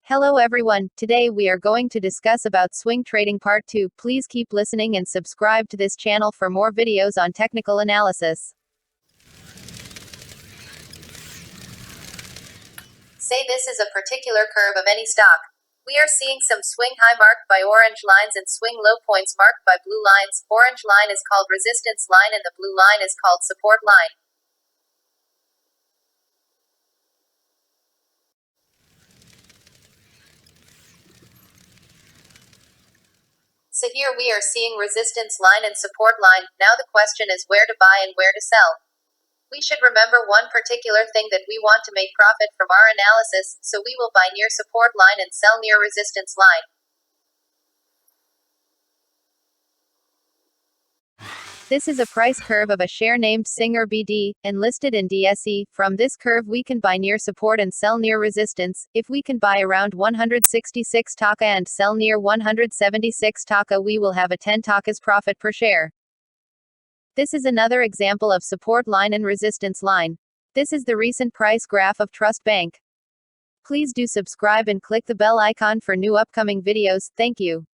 Hello everyone, today we are going to discuss about swing trading part 2. Please keep listening and subscribe to this channel for more videos on technical analysis. Say this is a particular curve of any stock. We are seeing some swing high marked by orange lines and swing low points marked by blue lines. Orange line is called resistance line and the blue line is called support line. So here we are seeing resistance line and support line. Now the question is where to buy and where to sell. We should remember one particular thing, that we want to make profit from our analysis, so we will buy near support line and sell near resistance line. This is a price curve of a share named Singer BD, and listed in DSE. From this curve we can buy near support and sell near resistance. If we can buy around 166 taka and sell near 176 taka, we will have a 10 takas profit per share. This is another example of support line and resistance line. This is the recent price graph of Trust Bank. Please do subscribe and click the bell icon for new upcoming videos. Thank you.